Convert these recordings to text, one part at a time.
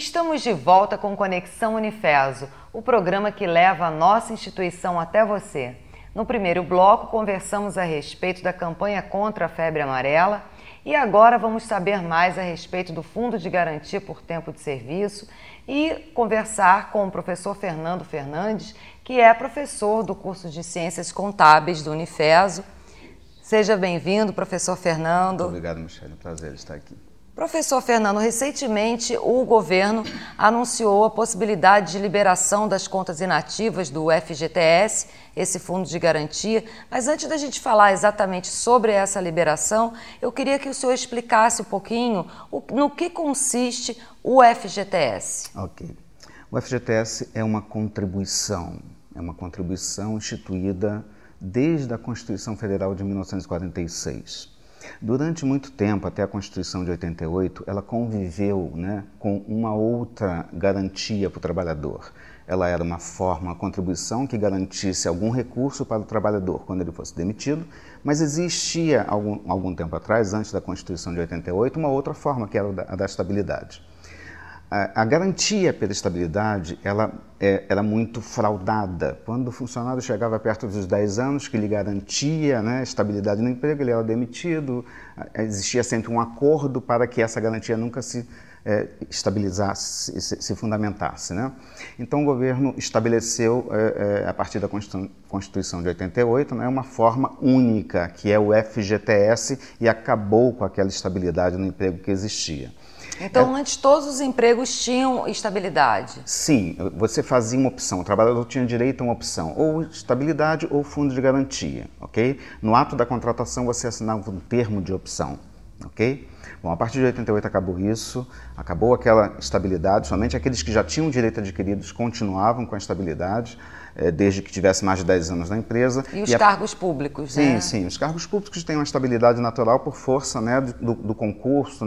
Estamos de volta com Conexão Unifeso, o programa que leva a nossa instituição até você. No primeiro bloco, conversamos a respeito da campanha contra a febre amarela e agora vamos saber mais a respeito do Fundo de Garantia por Tempo de Serviço e conversar com o professor Fernando Fernandes, que é professor do curso de Ciências Contábeis do Unifeso. Seja bem-vindo, professor Fernando. Muito obrigado, Michele. É um prazer estar aqui. Professor Fernando, recentemente o governo anunciou a possibilidade de liberação das contas inativas do FGTS, esse fundo de garantia. Mas antes da gente falar exatamente sobre essa liberação, eu queria que o senhor explicasse um pouquinho no que consiste o FGTS. Ok. O FGTS é uma contribuição instituída desde a Constituição Federal de 1946. Durante muito tempo, até a Constituição de 88, ela conviveu, com uma outra garantia para o trabalhador. Ela era uma contribuição que garantisse algum recurso para o trabalhador quando ele fosse demitido, mas existia, algum tempo atrás, antes da Constituição de 88, uma outra forma, que era a da estabilidade. A garantia pela estabilidade, ela era muito fraudada. Quando o funcionário chegava perto dos 10 anos, que lhe garantia estabilidade no emprego, ele era demitido, existia sempre um acordo para que essa garantia nunca se estabilizasse, se fundamentasse. Então o governo estabeleceu, a partir da Constituição de 88, uma forma única, que é o FGTS, e acabou com aquela estabilidade no emprego que existia. Então, antes todos os empregos tinham estabilidade? Sim, você fazia uma opção, o trabalhador tinha direito a uma opção, ou estabilidade ou fundo de garantia, ok? No ato da contratação você assinava um termo de opção, ok? Bom, a partir de 88 acabou isso, acabou aquela estabilidade, somente aqueles que já tinham direito adquiridos continuavam com a estabilidade, desde que tivesse mais de 10 anos na empresa. E os cargos públicos, né? Sim, os cargos públicos têm uma estabilidade natural por força do concurso,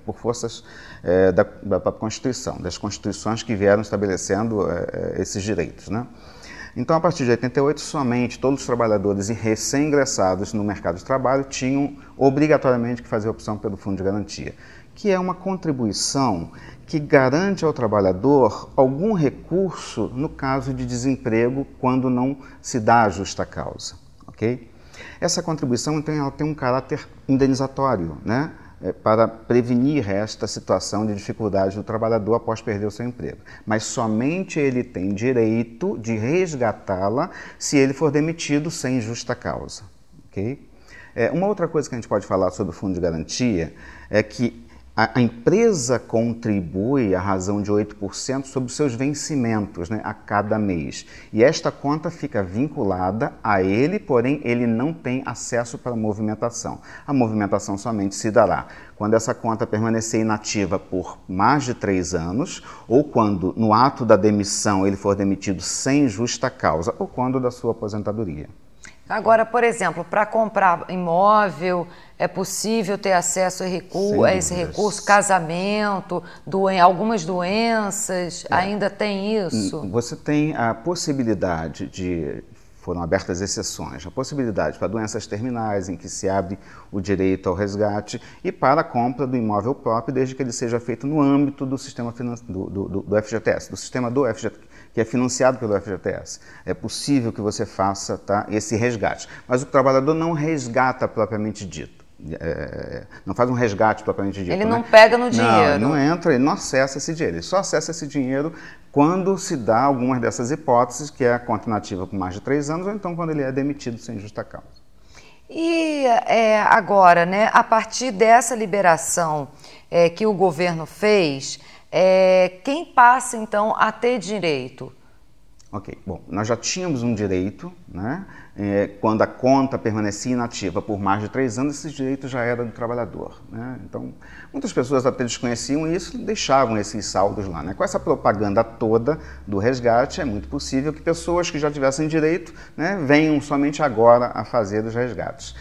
por forças da Constituição, das constituições que vieram estabelecendo esses direitos. Então, a partir de 88, somente todos os trabalhadores recém-ingressados no mercado de trabalho tinham obrigatoriamente que fazer opção pelo Fundo de Garantia, que é uma contribuição que garante ao trabalhador algum recurso no caso de desemprego quando não se dá a justa causa, ok? Essa contribuição, então, ela tem um caráter indenizatório, para prevenir esta situação de dificuldade do trabalhador após perder o seu emprego. Mas somente ele tem direito de resgatá-la se ele for demitido sem justa causa, ok? Uma outra coisa que a gente pode falar sobre o Fundo de Garantia é que a empresa contribui à razão de 8% sobre os seus vencimentos a cada mês. E esta conta fica vinculada a ele, porém ele não tem acesso para a movimentação. A movimentação somente se dará quando essa conta permanecer inativa por mais de 3 anos, ou quando no ato da demissão ele for demitido sem justa causa, ou quando da sua aposentadoria. Agora, por exemplo, para comprar imóvel, é possível ter acesso a esse recurso? Casamento, algumas doenças, ainda tem isso? Você tem a possibilidade foram abertas exceções, a possibilidade para doenças terminais, em que se abre o direito ao resgate, e para a compra do imóvel próprio, desde que ele seja feito no âmbito do sistema do FGTS, do sistema do FGTS, que é financiado pelo FGTS. É possível que você faça esse resgate, mas o trabalhador não resgata propriamente dito. Não faz um resgate propriamente dito. Ele não pega no dinheiro. Não entra, ele não acessa esse dinheiro. Ele só acessa esse dinheiro quando se dá algumas dessas hipóteses, que é a conta inativa por mais de 3 anos, ou então quando ele é demitido sem justa causa. E agora, a partir dessa liberação que o governo fez, quem passa então a ter direito? Ok, bom, nós já tínhamos um direito, quando a conta permanecia inativa por mais de 3 anos, esse direito já era do trabalhador. Então, muitas pessoas até desconheciam isso e deixavam esses saldos lá. Com essa propaganda toda do resgate, é muito possível que pessoas que já tivessem direito venham somente agora a fazer os resgates.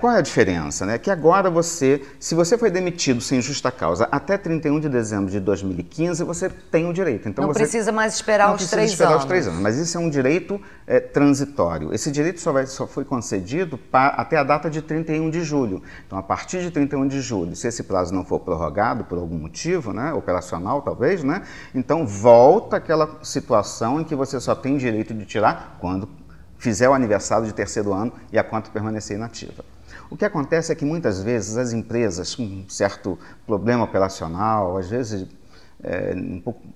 Qual é a diferença? Né? Que agora se você foi demitido sem justa causa até 31 de dezembro de 2015, você tem o direito. Então, não precisa mais esperar os 3 anos. Mas isso é um direito transitório. Esse direito só foi concedido até a data de 31 de julho. Então, a partir de 31 de julho, se esse prazo não for prorrogado por algum motivo, né, operacional talvez, né, então volta aquela situação em que você só tem direito de tirar quando fizer o aniversário de 3º ano e a conta permanecer inativa. O que acontece é que muitas vezes as empresas com um certo problema operacional, às vezes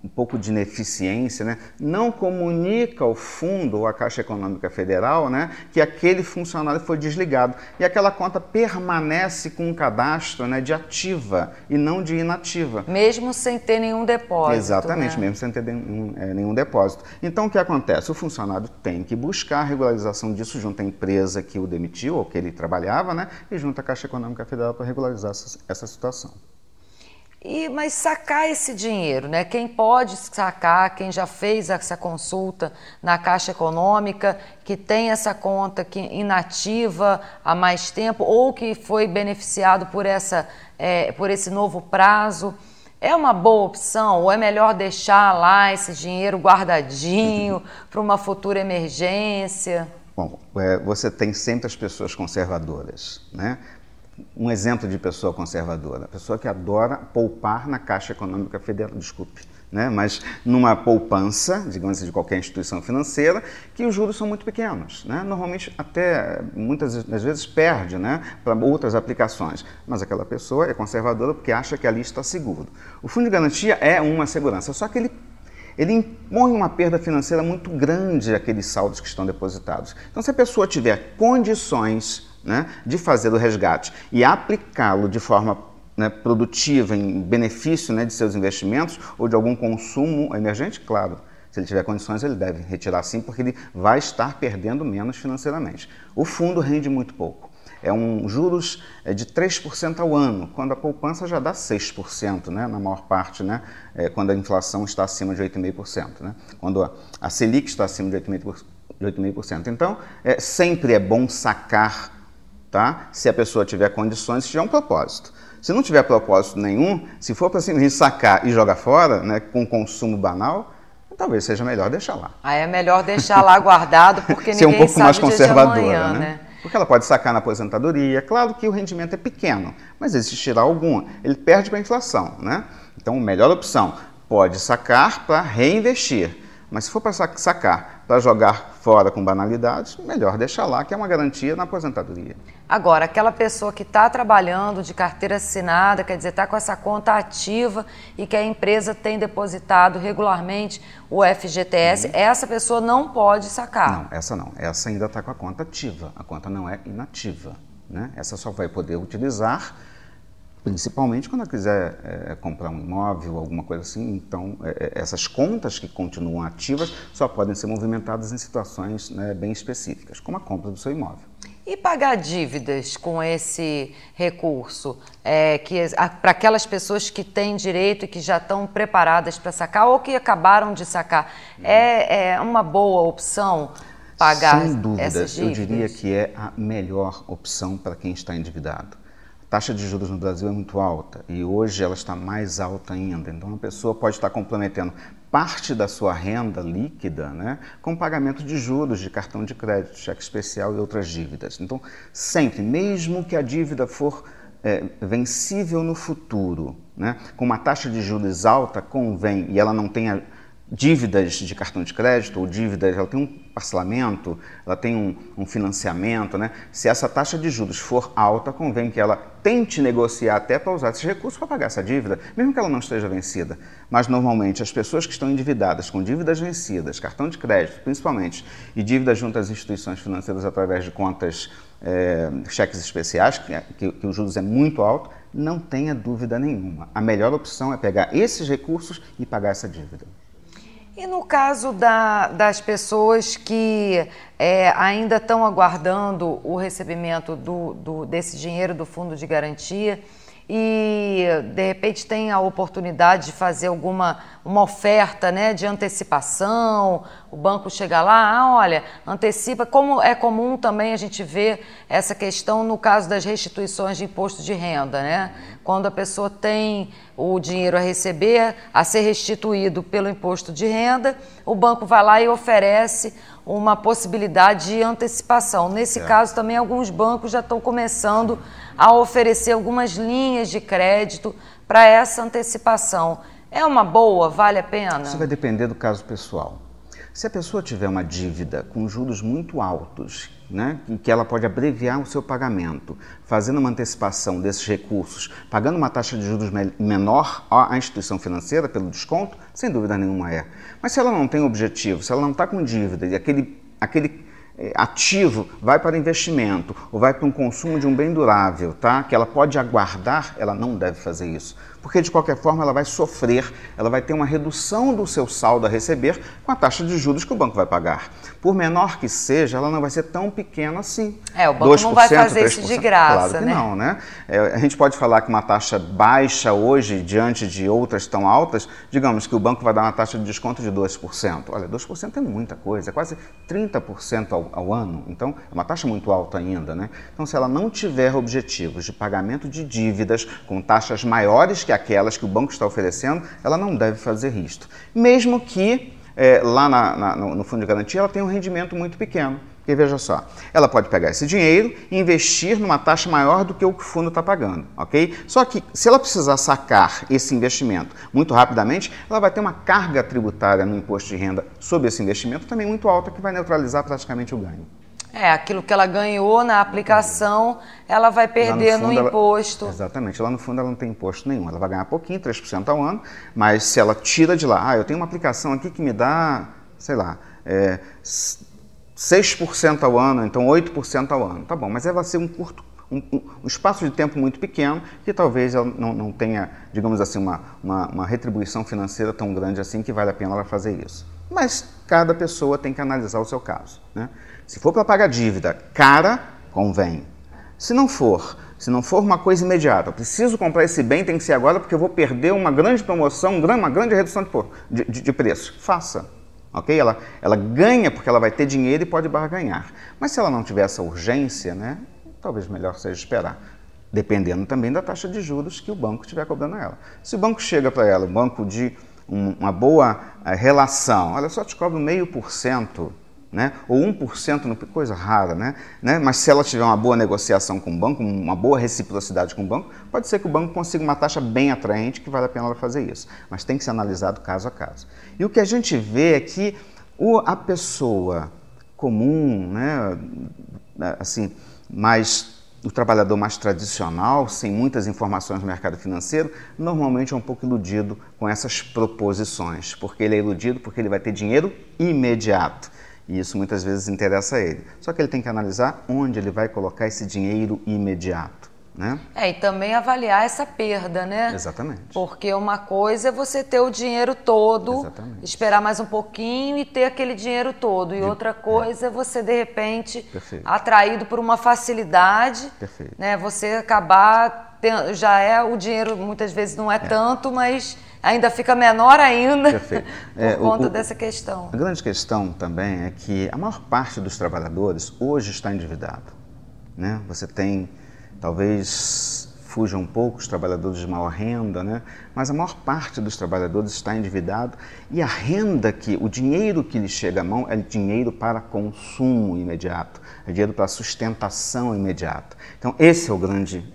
um pouco de ineficiência, né, não comunica ao fundo ou à Caixa Econômica Federal, né, que aquele funcionário foi desligado e aquela conta permanece com um cadastro, né, de ativa e não de inativa. Mesmo sem ter nenhum depósito. Exatamente, né? mesmo sem ter nenhum depósito. Então o que acontece? O funcionário tem que buscar a regularização disso junto à empresa que o demitiu ou que ele trabalhava, né, e junto à Caixa Econômica Federal para regularizar essa situação. Mas sacar esse dinheiro, né? Quem pode sacar, quem já fez essa consulta na Caixa Econômica, que tem essa conta inativa há mais tempo ou que foi beneficiado por esse novo prazo, é uma boa opção ou é melhor deixar lá esse dinheiro guardadinho para uma futura emergência? Bom, você tem sempre as pessoas conservadoras, né? Um exemplo de pessoa conservadora, pessoa que adora poupar na Caixa Econômica Federal, né? Mas numa poupança, digamos assim, de qualquer instituição financeira, que os juros são muito pequenos, né? Normalmente até muitas das vezes perde, né, para outras aplicações, mas aquela pessoa é conservadora porque acha que ali está seguro. O fundo de garantia é uma segurança, só que ele impõe uma perda financeira muito grande àqueles saldos que estão depositados. Então, se a pessoa tiver condições, né, de fazer o resgate e aplicá-lo de forma, né, produtiva, em benefício, né, de seus investimentos ou de algum consumo emergente, claro, se ele tiver condições, ele deve retirar sim, porque ele vai estar perdendo menos financeiramente. O fundo rende muito pouco. Juros de 3% ao ano, quando a poupança já dá 6%, né, na maior parte, né, quando a inflação está acima de 8,5%, né, quando a Selic está acima de 8,5%. Então, sempre é bom sacar, tá, se a pessoa tiver condições, se tiver um propósito. Se não tiver propósito nenhum, se for para simplesmente sacar e jogar fora, né, com consumo banal, talvez seja melhor deixar lá. Aí é melhor deixar lá guardado, porque ser ninguém um pouco sabe mais o dia de conservadora, amanhã, né? Porque ela pode sacar na aposentadoria, claro que o rendimento é pequeno, mas existirá algum. Ele perde para a inflação, né? Então, a melhor opção, pode sacar para reinvestir. Mas se for para sacar para jogar fora com banalidades, melhor deixar lá, que é uma garantia na aposentadoria. Agora, aquela pessoa que está trabalhando de carteira assinada, quer dizer, está com essa conta ativa e que a empresa tem depositado regularmente o FGTS, essa pessoa não pode sacar. Não, essa não. Essa ainda está com a conta ativa. A conta não é inativa, né? Essa só vai poder utilizar principalmente quando ela quiser comprar um imóvel, alguma coisa assim. Então, essas contas que continuam ativas só podem ser movimentadas em situações, né, bem específicas, como a compra do seu imóvel. E pagar dívidas com esse recurso, para aquelas pessoas que têm direito e que já estão preparadas para sacar ou que acabaram de sacar, é uma boa opção pagar Sem dúvida, essas dívidas? eu diria que é a melhor opção para quem está endividado. A taxa de juros no Brasil é muito alta e hoje ela está mais alta ainda. Então, a pessoa pode estar comprometendo parte da sua renda líquida, né, com pagamento de juros de cartão de crédito, cheque especial e outras dívidas. Então, sempre, mesmo que a dívida for vencível no futuro, né, com uma taxa de juros alta, convém, e ela não tenha dívidas de cartão de crédito ou dívidas, ela tem um parcelamento, ela tem um financiamento, né? Se essa taxa de juros for alta, convém que ela tente negociar até para usar esses recursos para pagar essa dívida, mesmo que ela não esteja vencida. Mas, normalmente, as pessoas que estão endividadas, com dívidas vencidas, cartão de crédito, principalmente, e dívidas junto às instituições financeiras através de contas, cheques especiais, que os juros é muito alto, não tenha dúvida nenhuma. A melhor opção é pegar esses recursos e pagar essa dívida. E no caso das pessoas que ainda estão aguardando o recebimento desse dinheiro do fundo de garantia e de repente tem a oportunidade de fazer uma oferta, né, de antecipação, o banco chega lá, olha, antecipa, como é comum também a gente ver essa questão no caso das restituições de imposto de renda, né? Quando a pessoa tem o dinheiro a receber, a ser restituído pelo imposto de renda, o banco vai lá e oferece uma possibilidade de antecipação. Nesse caso também alguns bancos já estão começando a oferecer algumas linhas de crédito para essa antecipação. É uma boa? Vale a pena? Isso vai depender do caso pessoal. Se a pessoa tiver uma dívida com juros muito altos, né, em que ela pode abreviar o seu pagamento, fazendo uma antecipação desses recursos, pagando uma taxa de juros menor à instituição financeira pelo desconto, sem dúvida nenhuma é. Mas se ela não tem objetivo, se ela não está com dívida e aquele ativo vai para investimento ou vai para um consumo de um bem durável, tá? Que ela pode aguardar, ela não deve fazer isso. Porque de qualquer forma ela vai sofrer, ela vai ter uma redução do seu saldo a receber com a taxa de juros que o banco vai pagar. Por menor que seja, ela não vai ser tão pequena assim. O banco não vai fazer isso de graça, claro que não, né? A gente pode falar que uma taxa baixa hoje, diante de outras tão altas, digamos que o banco vai dar uma taxa de desconto de 2%. Olha, 2% é muita coisa, é quase 30% ao ano, então é uma taxa muito alta ainda, né? Então, se ela não tiver objetivos de pagamento de dívidas com taxas maiores que aquelas que o banco está oferecendo, ela não deve fazer isto. Mesmo que lá no fundo de garantia ela tenha um rendimento muito pequeno. Porque veja só, ela pode pegar esse dinheiro e investir numa taxa maior do que o que o fundo está pagando, ok? Só que se ela precisar sacar esse investimento muito rapidamente, ela vai ter uma carga tributária no imposto de renda sobre esse investimento também muito alta, que vai neutralizar praticamente o ganho. Aquilo que ela ganhou na aplicação, ela vai perder no imposto. Exatamente, lá no fundo ela não tem imposto nenhum, ela vai ganhar pouquinho, 3% ao ano, mas se ela tira de lá, eu tenho uma aplicação aqui que me dá, sei lá, 6% ao ano, então 8% ao ano, tá bom, mas ela vai ser um espaço de tempo muito pequeno que talvez ela não tenha, digamos assim, uma retribuição financeira tão grande assim que vale a pena ela fazer isso. Mas cada pessoa tem que analisar o seu caso, né? Se for para pagar dívida cara, convém. Se não for uma coisa imediata, eu preciso comprar esse bem, tem que ser agora porque eu vou perder uma grande promoção, uma grande redução de preço, faça. Ok? Ela ganha porque ela vai ter dinheiro e pode barganhar. Mas se ela não tiver essa urgência, né, talvez melhor seja esperar. Dependendo também da taxa de juros que o banco estiver cobrando a ela. Se o banco chega para ela, o banco de uma boa relação, olha, só te cobro 0,5%, né? Ou 1%, coisa rara, né? Mas se ela tiver uma boa negociação com o banco, uma boa reciprocidade com o banco, pode ser que o banco consiga uma taxa bem atraente que vale a pena ela fazer isso. Mas tem que ser analisado caso a caso. E o que a gente vê é que a pessoa comum, né, assim, o trabalhador mais tradicional, sem muitas informações no mercado financeiro, normalmente é um pouco iludido com essas proposições, porque ele é iludido porque ele vai ter dinheiro imediato. E isso muitas vezes interessa a ele. Só que ele tem que analisar onde ele vai colocar esse dinheiro imediato, né? E também avaliar essa perda, né? Exatamente. Porque uma coisa é você ter o dinheiro todo, exatamente, esperar mais um pouquinho e ter aquele dinheiro todo. E outra coisa é você, de repente, Perfeito, atraído por uma facilidade, Perfeito, né? Você acabar tendo, o dinheiro muitas vezes não é tanto, mas ainda fica menor ainda. Perfeito. Por conta dessa questão. A grande questão também é que a maior parte dos trabalhadores hoje está endividado, né? Você tem, talvez fuja um pouco os trabalhadores de maior renda, né? Mas a maior parte dos trabalhadores está endividado e a renda o dinheiro que lhe chega à mão é dinheiro para consumo imediato, é dinheiro para sustentação imediata. Então esse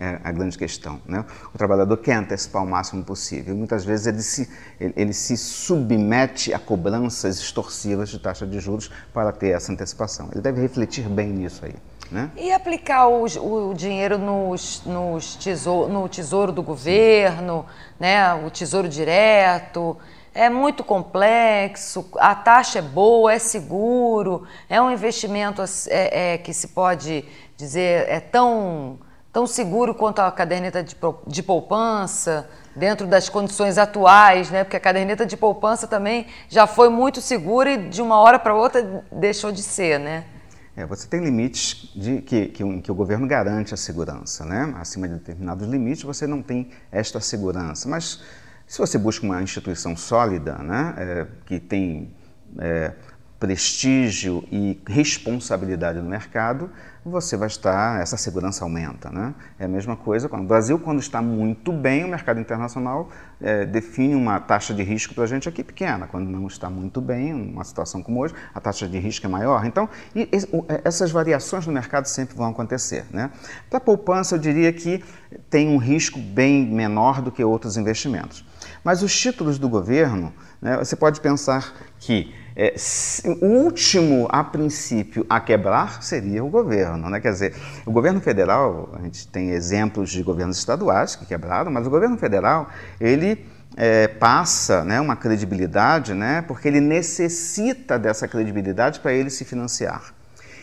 é a grande questão, né? O trabalhador quer antecipar o máximo possível e muitas vezes ele se submete a cobranças extorsivas de taxa de juros para ter essa antecipação. Ele deve refletir bem nisso aí, né? E aplicar o dinheiro no tesouro do governo, né? O tesouro direto, é muito complexo, a taxa é boa, é seguro, é um investimento que se pode dizer tão seguro quanto a caderneta de poupança, dentro das condições atuais, né? Porque a caderneta de poupança também já foi muito segura e de uma hora para outra deixou de ser, né? Você tem limites que o governo garante a segurança, né? Acima de determinados limites você não tem esta segurança, mas se você busca uma instituição sólida, né, que tem prestígio e responsabilidade no mercado, você vai estar, essa segurança aumenta, né? É a mesma coisa, o Brasil, quando está muito bem, o mercado internacional define uma taxa de risco para a gente aqui pequena. Quando não está muito bem, uma situação como hoje, a taxa de risco é maior. Então, essas variações no mercado sempre vão acontecer, né? Para a poupança, eu diria que tem um risco bem menor do que outros investimentos. Mas os títulos do governo, né, você pode pensar que o último, a princípio, a quebrar seria o governo, né? Quer dizer, o governo federal, a gente tem exemplos de governos estaduais que quebraram, mas o governo federal, ele passa, né, uma credibilidade, né, porque ele necessita dessa credibilidade para ele se financiar.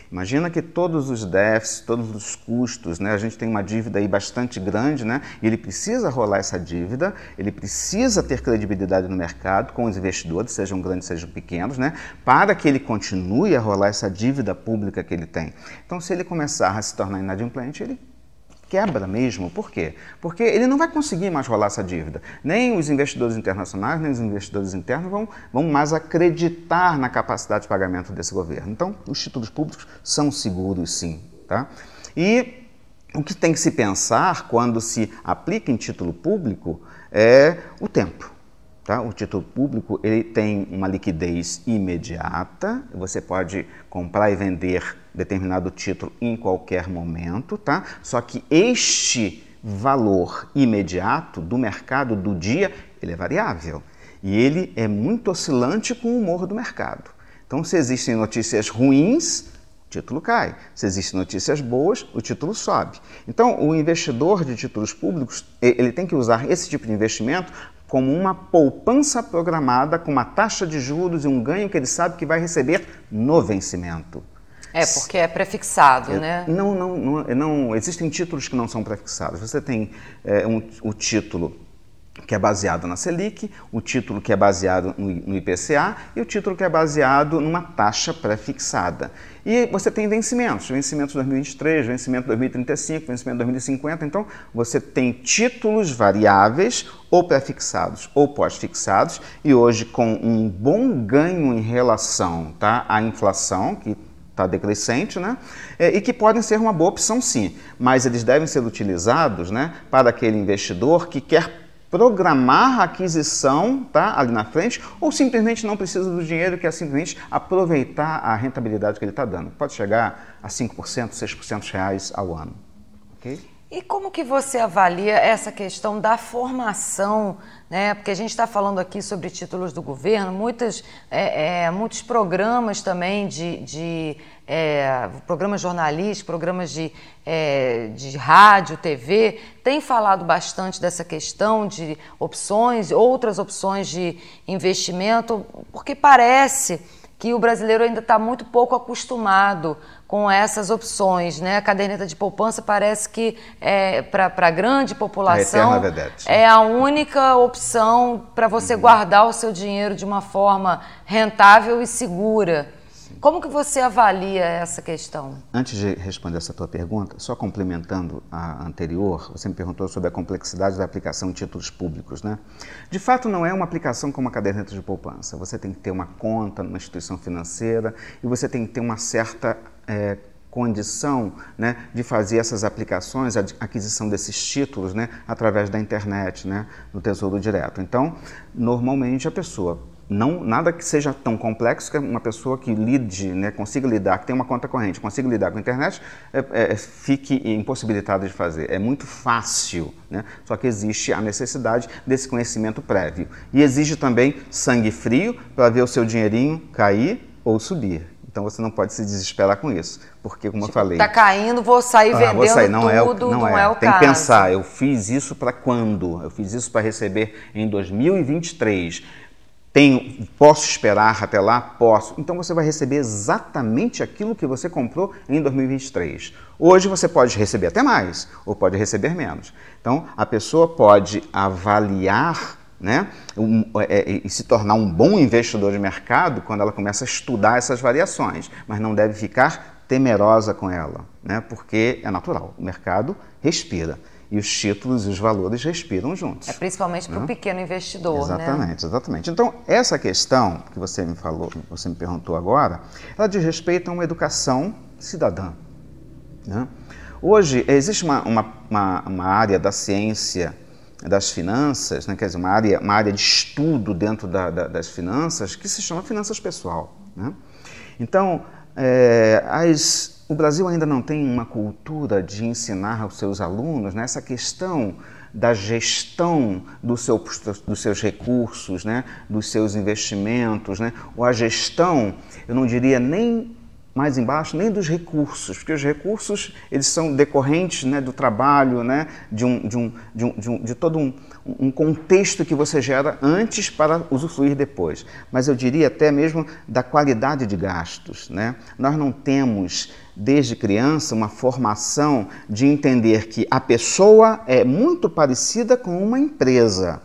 Imagina que todos os déficits, todos os custos, né, a gente tem uma dívida aí bastante grande, né, e ele precisa rolar essa dívida, ele precisa ter credibilidade no mercado com os investidores, sejam grandes, sejam pequenos, né, para que ele continue a rolar essa dívida pública que ele tem. Então, se ele começar a se tornar inadimplente, ele quebra mesmo. Por quê? Porque ele não vai conseguir mais rolar essa dívida. Nem os investidores internacionais, nem os investidores internos vão mais acreditar na capacidade de pagamento desse governo. Então, os títulos públicos são seguros, sim. Tá? E o que tem que se pensar quando se aplica em título público é o tempo. Tá? O título público ele tem uma liquidez imediata, você pode comprar e vender determinado título em qualquer momento, tá? Só que este valor imediato do mercado do dia, ele é variável e ele é muito oscilante com o humor do mercado. Então, se existem notícias ruins, o título cai. Se existem notícias boas, o título sobe. Então, o investidor de títulos públicos, ele tem que usar esse tipo de investimento como uma poupança programada com uma taxa de juros e um ganho que ele sabe que vai receber no vencimento. Porque é prefixado, né? Não, existem títulos que não são prefixados. Você tem o título que é baseado na Selic, o título que é baseado no IPCA e o título que é baseado numa taxa pré-fixada. E você tem vencimento 2023, vencimento 2035, vencimento 2050. Então, você tem títulos variáveis ou pré-fixados ou pós-fixados e hoje com um bom ganho em relação, tá, à inflação, que está decrescente, né? E que podem ser uma boa opção sim, mas eles devem ser utilizados, né, para aquele investidor que quer programar a aquisição, tá, ali na frente, ou simplesmente não precisa do dinheiro, quer simplesmente aproveitar a rentabilidade que ele está dando. Pode chegar a 5%, 6% reais ao ano. Okay? E como que você avalia essa questão da formação, né? Porque a gente está falando aqui sobre títulos do governo, muitos programas também programas jornalísticos, programas de rádio, TV, têm falado bastante dessa questão de opções, outras opções de investimento, porque parece que o brasileiro ainda está muito pouco acostumado com essas opções, né? A caderneta de poupança parece que para a grande população é a única opção para você guardar o seu dinheiro de uma forma rentável e segura. Como que você avalia essa questão? Antes de responder essa tua pergunta, só complementando a anterior, você me perguntou sobre a complexidade da aplicação em títulos públicos, né? De fato, não é uma aplicação como a caderneta de poupança. Você tem que ter uma conta numa instituição financeira e você tem que ter uma certa condição, né, de fazer essas aplicações, a aquisição desses títulos, né, através da internet, né, no Tesouro Direto. Então, normalmente a pessoa nada que seja tão complexo que uma pessoa que lide, né, consiga lidar, que tem uma conta corrente, consiga lidar com a internet, fique impossibilitada de fazer. É muito fácil, né? Só que existe a necessidade desse conhecimento prévio. E exige também sangue frio para ver o seu dinheirinho cair ou subir. Então você não pode se desesperar com isso, porque como eu falei... Está caindo, vou sair vendendo tudo, não é o caso. Tem que pensar, eu fiz isso para quando? Eu fiz isso para receber em 2023. Posso esperar até lá? Posso. Então você vai receber exatamente aquilo que você comprou em 2023. Hoje você pode receber até mais, ou pode receber menos. Então a pessoa pode avaliar, né, e se tornar um bom investidor de mercado quando ela começa a estudar essas variações, mas não deve ficar temerosa com ela, né? Porque é natural, o mercado respira. E os títulos e os valores respiram juntos. É principalmente para o pequeno investidor, exatamente, né? Exatamente. Então, essa questão que você me falou, que você me perguntou agora, ela diz respeito a uma educação cidadã, né? Hoje, existe uma área da ciência das finanças, né? Quer dizer, uma área de estudo dentro das finanças que se chama finanças pessoal, né? Então, o Brasil ainda não tem uma cultura de ensinar aos seus alunos, né, essa questão da gestão dos seus recursos, né, dos seus investimentos, né, ou a gestão, eu não diria nem mais embaixo, nem dos recursos, porque os recursos eles são decorrentes, né, do trabalho, né, de todo um contexto que você gera antes para usufruir depois. Mas eu diria até mesmo da qualidade de gastos, né? Nós não temos, desde criança, uma formação de entender que a pessoa é muito parecida com uma empresa.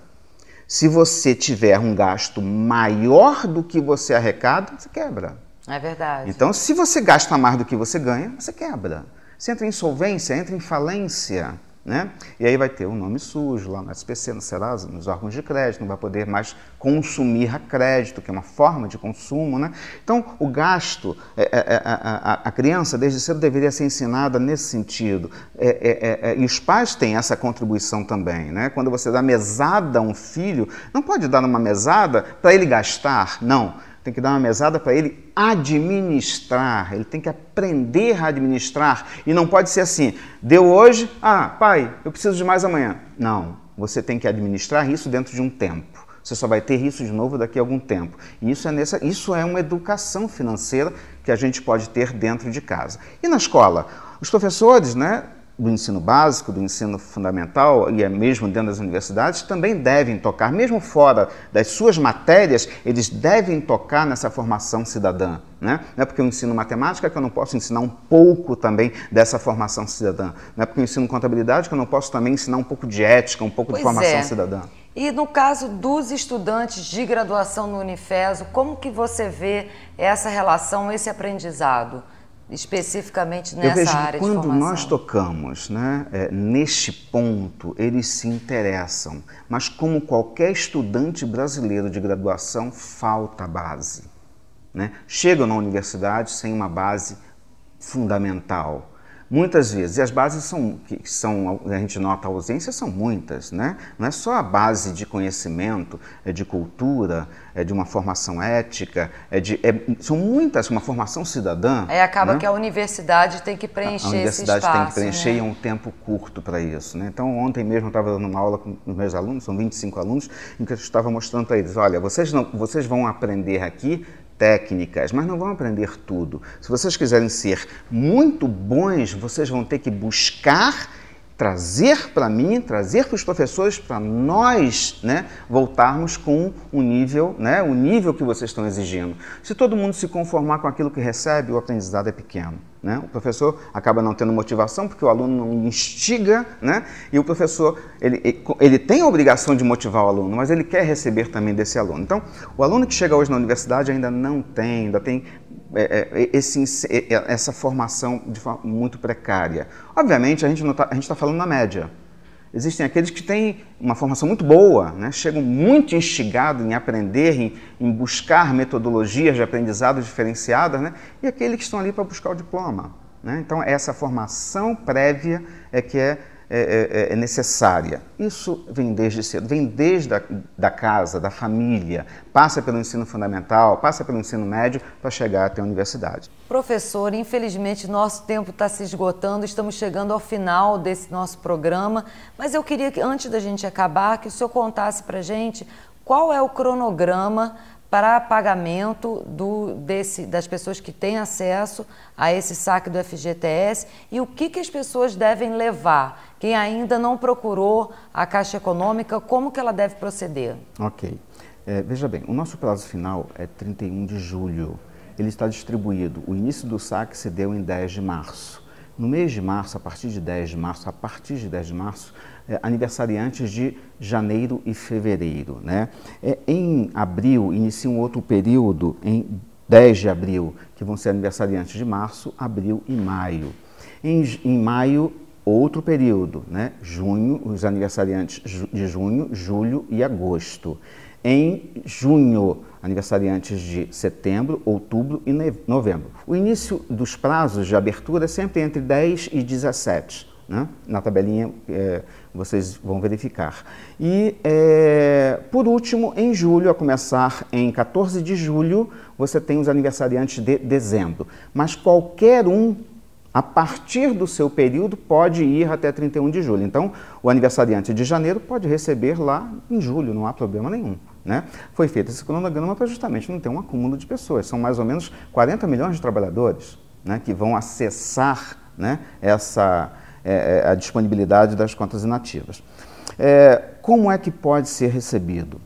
Se você tiver um gasto maior do que você arrecada, você quebra. É verdade. Então, se você gasta mais do que você ganha, você quebra. Você entra em insolvência, entra em falência, né? E aí vai ter o nome sujo lá no SPC, no Serasa, nos órgãos de crédito, não vai poder mais consumir a crédito, que é uma forma de consumo, né? Então, o gasto, a criança desde cedo deveria ser ensinada nesse sentido. E os pais têm essa contribuição também, né? Quando você dá mesada a um filho, não pode dar uma mesada para ele gastar, não. Tem que dar uma mesada para ele administrar, ele tem que aprender a administrar. E não pode ser assim, deu hoje, pai, eu preciso de mais amanhã. Não, você tem que administrar isso dentro de um tempo. Você só vai ter isso de novo daqui a algum tempo. E isso é uma educação financeira que a gente pode ter dentro de casa. E na escola? Os professores, né, do ensino básico, do ensino fundamental e mesmo dentro das universidades também devem tocar, mesmo fora das suas matérias, eles devem tocar nessa formação cidadã, né? Não é porque eu ensino matemática que eu não posso ensinar um pouco também dessa formação cidadã. Não é porque eu ensino contabilidade que eu não posso também ensinar um pouco de ética, um pouco de formação cidadã. E no caso dos estudantes de graduação no Unifeso, como que você vê essa relação, esse aprendizado? Especificamente nessa área de formação. Quando nós tocamos, né, neste ponto, eles se interessam. Mas como qualquer estudante brasileiro de graduação, falta base, né? Chegam na universidade sem uma base fundamental. Muitas vezes, e as bases a gente nota a ausência, são muitas, né? Não é só a base de conhecimento, de cultura, de uma formação ética, são muitas, uma formação cidadã. Acaba, né? que a universidade tem que preencher esse espaço. A universidade tem que preencher, né? E é um tempo curto para isso, né? Então, ontem mesmo eu estava dando uma aula com os meus alunos, são 25 alunos, em que eu estava mostrando para eles, olha, vocês vão aprender aqui técnicas, mas não vão aprender tudo. Se vocês quiserem ser muito bons, vocês vão ter que buscar trazer para mim, trazer para os professores, para nós, né, voltarmos com o nível, né, o nível que vocês estão exigindo. Se todo mundo se conformar com aquilo que recebe, o aprendizado é pequeno, né? O professor acaba não tendo motivação porque o aluno não instiga, né? E o professor, ele tem a obrigação de motivar o aluno, mas ele quer receber também desse aluno. Então, o aluno que chega hoje na universidade ainda tem essa formação de forma muito precária. Obviamente, a gente está falando na média. Existem aqueles que têm uma formação muito boa, né? Chegam muito instigados em aprender, em buscar metodologias de aprendizado diferenciadas, né? E aqueles que estão ali para buscar o diploma, né? Então, essa formação prévia que é necessária. Isso vem desde cedo, vem desde da casa, da família, passa pelo ensino fundamental, passa pelo ensino médio para chegar até a universidade. Professor, infelizmente nosso tempo está se esgotando, estamos chegando ao final desse nosso programa, mas eu queria que, antes da gente acabar, que o senhor contasse para a gente qual é o cronograma para pagamento das pessoas que têm acesso a esse saque do FGTS e o que as pessoas devem levar. Quem ainda não procurou a Caixa Econômica, como que ela deve proceder? Ok. Veja bem, o nosso prazo final é 31 de julho. Ele está distribuído. O início do saque se deu em 10 de março. No mês de março, a partir de 10 de março, aniversariantes de janeiro e fevereiro, né? Em abril, inicia um outro período 10 de abril, que vão ser aniversariantes de março, abril e maio. Em maio, outro período, né? Junho, os aniversariantes de junho, julho e agosto. Em junho, aniversariantes de setembro, outubro e novembro. O início dos prazos de abertura é sempre entre 10 e 17, né? Na tabelinha vocês vão verificar. E, por último, em julho, a começar em 14 de julho, você tem os aniversariantes de dezembro. Mas qualquer um, a partir do seu período, pode ir até 31 de julho. Então, o aniversariante de janeiro pode receber lá em julho, não há problema nenhum, né? Foi feito esse cronograma para justamente não ter um acúmulo de pessoas. São mais ou menos 40 milhões de trabalhadores, né, que vão acessar, né, a disponibilidade das contas inativas. Como é que pode ser recebido?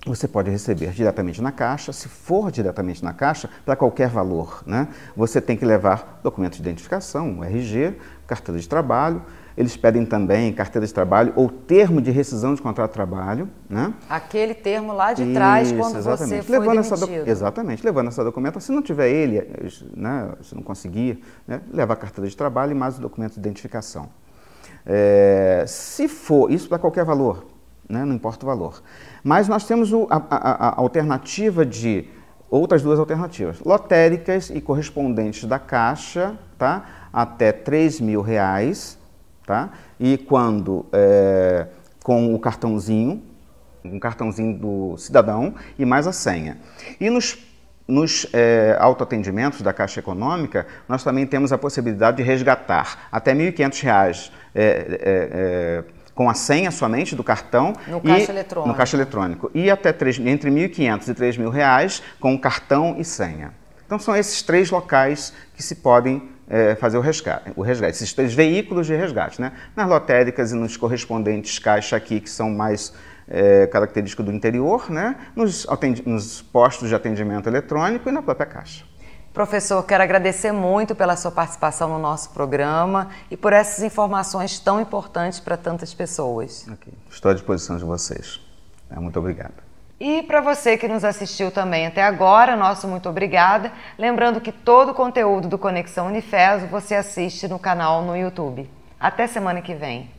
Você pode receber diretamente na Caixa. Se for diretamente na Caixa, para qualquer valor, né? Você tem que levar documento de identificação, RG, carteira de trabalho. Eles pedem também carteira de trabalho ou termo de rescisão de contrato de trabalho, né? Aquele termo lá de trás, quando exatamente. você foi demitido. Exatamente, levando essa documentação. Se não tiver ele, né, se não conseguir, né, leva a carteira de trabalho e mais o documento de identificação. Se for, isso para qualquer valor, né, não importa o valor. Mas nós temos a alternativa de, outras duas alternativas, lotéricas e correspondentes da Caixa, tá, até R$3.000, tá? E quando com o cartãozinho, um cartãozinho do cidadão e mais a senha. E nos autoatendimentos da Caixa Econômica, nós também temos a possibilidade de resgatar até R$1.500 com a senha somente do cartão no caixa eletrônico. E até entre R$1.500 e R$3.000 com cartão e senha. Então são esses três locais que se podem fazer o resgate, esses três veículos de resgate, né? Nas lotéricas e nos correspondentes Caixa aqui, que são mais característicos do interior, né? Nos postos de atendimento eletrônico e na própria Caixa. Professor, quero agradecer muito pela sua participação no nosso programa e por essas informações tão importantes para tantas pessoas. Okay. Estou à disposição de vocês. Muito obrigado. E para você que nos assistiu também até agora, nosso muito obrigada. Lembrando que todo o conteúdo do Conexão Unifeso você assiste no canal no YouTube. Até semana que vem.